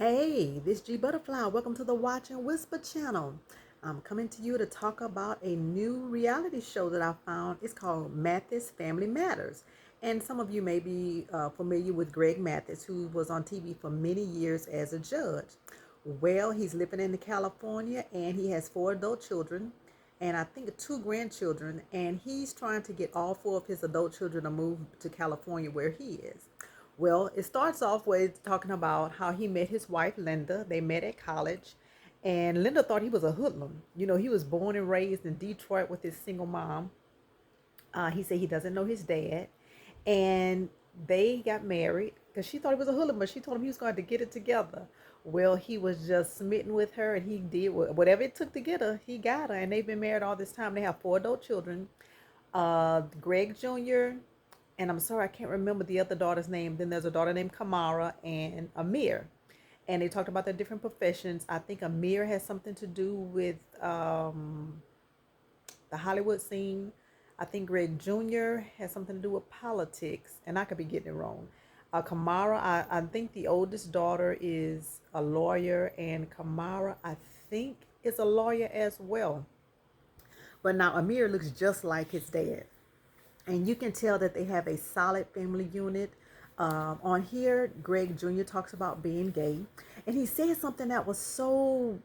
Hey, this G Butterfly. Welcome to the Watch and Whisper channel. I'm coming to you to talk about a new reality show that I found. It's called Mathis Family Matters. And some of you may be familiar with Greg Mathis, who was on TV for many years as a judge. Well, he's living in California and he has four adult children and I think two grandchildren. And he's trying to get all four of his adult children to move to California where he is. Well, it starts off with talking about how he met his wife, Linda. They met at college, and Linda thought he was a hoodlum. You know, he was born and raised in Detroit with his single mom. He said he doesn't know his dad, and they got married because she thought he was a hoodlum, but she told him he was going to get it together. Well, he was just smitten with her, and he did whatever it took to get her. He got her, and they've been married all this time. They have four adult children. Greg Jr., and I'm sorry, I can't remember the other daughter's name. Then there's a daughter named Kamara and Amir. And they talked about their different professions. I think Amir has something to do with the Hollywood scene. I think Greg Jr. has something to do with politics, and I could be getting it wrong. Kamara, I think the oldest daughter is a lawyer, and Kamara, I think, is a lawyer as well. But now Amir looks just like his dad. And you can tell that they have a solid family unit. On here, Greg Jr. talks about being gay. And he said something that was so,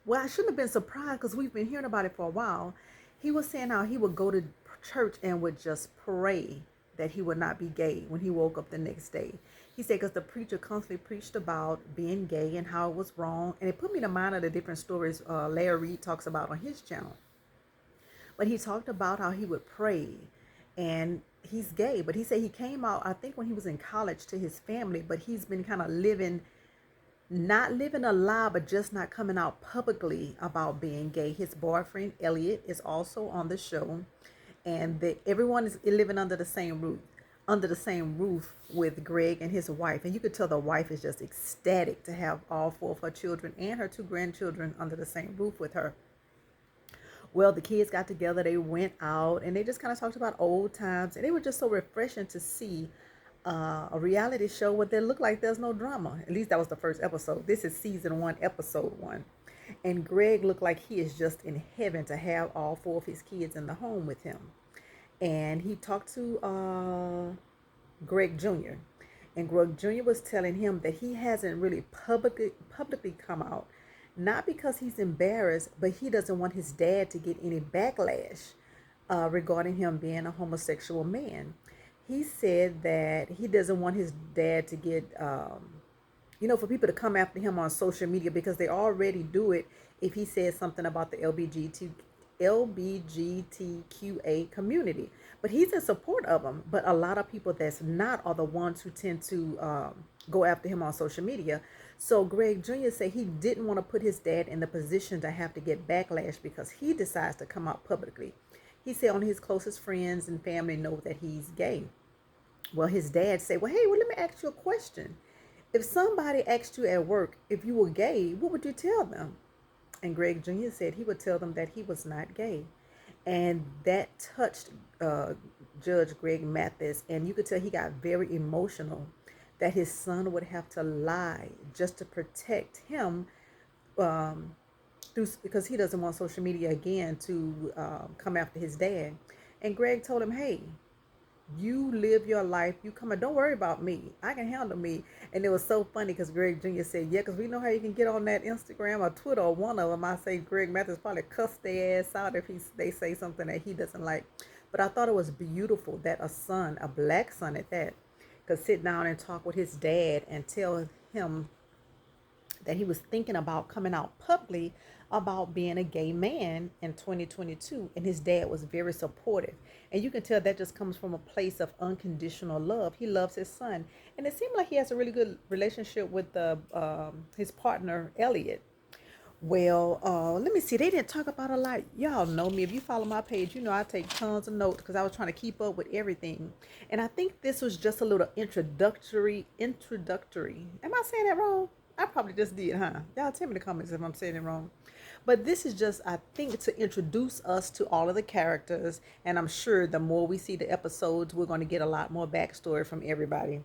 well, I shouldn't have been surprised because we've been hearing about it for a while. He was saying how he would go to church and would just pray that he would not be gay when he woke up the next day. He said because the preacher constantly preached about being gay and how it was wrong. And it put me to mind of the different stories Larry Reed talks about on his channel. But he talked about how he would pray and he's gay. But he said he came out, I think, when he was in college to his family, but he's been kind of not living a lie, but just not coming out publicly about being gay. His boyfriend, Elliot, is also on the show. And everyone is living under the same roof with Greg and his wife. And you could tell the wife is just ecstatic to have all four of her children and her two grandchildren under the same roof with her. Well, the kids got together, they went out, and they just kind of talked about old times. And it was just so refreshing to see a reality show where they look like there's no drama. At least that was the first episode. This is season 1, episode 1. And Greg looked like he is just in heaven to have all four of his kids in the home with him. And he talked to Greg Jr. And Greg Jr. was telling him that he hasn't really publicly come out, not because he's embarrassed, but he doesn't want his dad to get any backlash regarding him being a homosexual man. He said that he doesn't want his dad to get, for people to come after him on social media because they already do it if he says something about the LBGTQA community. But he's in support of them. But a lot of people that's not are the ones who tend to go after him on social media. So Greg Jr. said he didn't want to put his dad in the position to have to get backlash because he decides to come out publicly. He said only his closest friends and family know that he's gay. Well, his dad said, well, hey, let me ask you a question. If somebody asked you at work if you were gay, what would you tell them? And Greg Jr. said he would tell them that he was not gay. And that touched Judge Greg Mathis. And you could tell he got very emotional that his son would have to lie just to protect him because he doesn't want social media again to come after his dad. And Greg told him, hey, you live your life. You come and don't worry about me. I can handle me. And it was so funny because Greg Jr. said, yeah, because we know how you can get on that Instagram or Twitter or one of them. I say Greg Mathis probably cuss their ass out if they say something that he doesn't like. But I thought it was beautiful that a black son at that, could sit down and talk with his dad and tell him that he was thinking about coming out publicly about being a gay man in 2022, and his dad was very supportive. And you can tell that just comes from a place of unconditional love. He loves his son, and it seemed like he has a really good relationship with his partner Elliot. Well, let me see. They didn't talk about a lot. Y'all know me. If you follow my page, you know I take tons of notes because I was trying to keep up with everything. And I think this was just a little introductory. Am I saying that wrong? I probably just did, huh? Y'all tell me in the comments if I'm saying it wrong. But this is just, I think, to introduce us to all of the characters. And I'm sure the more we see the episodes, we're going to get a lot more backstory from everybody.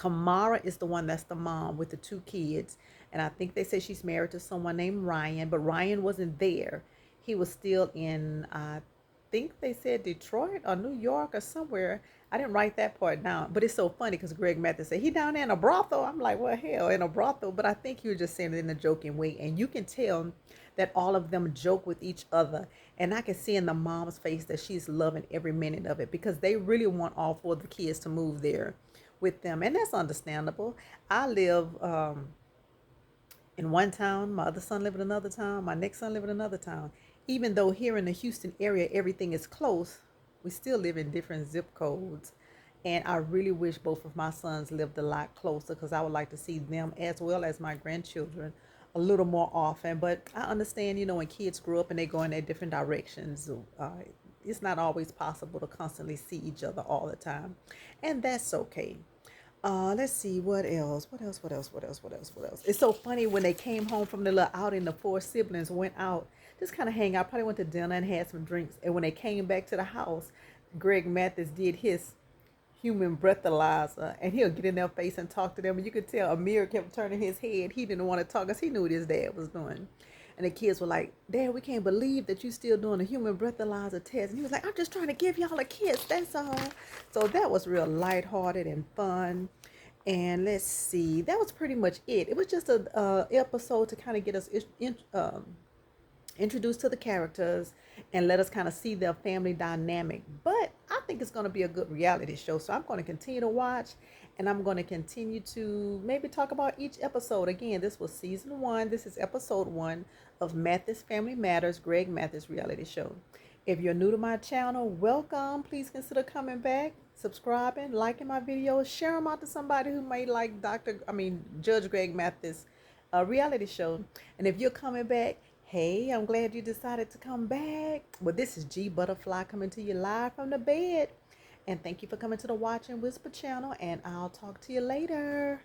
Kamara is the one that's the mom with the two kids. And I think they say she's married to someone named Ryan, but Ryan wasn't there. He was still in, I think they said Detroit or New York or somewhere. I didn't write that part down, but it's so funny because Greg Mathis said he down there in a brothel. I'm like, well, hell, in a brothel. But I think he was just saying it in a joking way, and you can tell that all of them joke with each other, and I can see in the mom's face that she's loving every minute of it because they really want all four of the kids to move there with them, and that's understandable. I live in one town, my other son live in another town, my next son live in another town. Even though here in the Houston area everything is close, we still live in different zip codes. And I really wish both of my sons lived a lot closer because I would like to see them as well as my grandchildren a little more often. But I understand, when kids grow up and they go in their different directions, it's not always possible to constantly see each other all the time. And that's okay. Let's see what else. It's so funny when they came home from the little outing, the four siblings went out, just kind of hang out. Probably went to dinner and had some drinks. And when they came back to the house, Greg Mathis did his human breathalyzer, and he'll get in their face and talk to them. And you could tell Amir kept turning his head. He didn't want to talk because he knew what his dad was doing. And the kids were like, Dad, we can't believe that you still doing a human breathalyzer test. And he was like, I'm just trying to give y'all a kiss. That's all. So that was real lighthearted and fun. And let's see, that was pretty much it. It was just a episode to kind of get us introduced to the characters and let us kind of see their family dynamic. But I think it's going to be a good reality show. So I'm going to continue to watch, and I'm going to continue to maybe talk about each episode. Again, this was season 1. This is episode 1 of Mathis Family Matters, Greg Mathis reality show. If you're new to my channel, welcome. Please consider coming back, subscribing, liking my videos, share them out to somebody who may like Judge Greg Mathis reality show. And if you're coming back, hey, I'm glad you decided to come back. Well, this is G Butterfly coming to you live from the bed. And thank you for coming to the Watch and Whisper channel. And I'll talk to you later.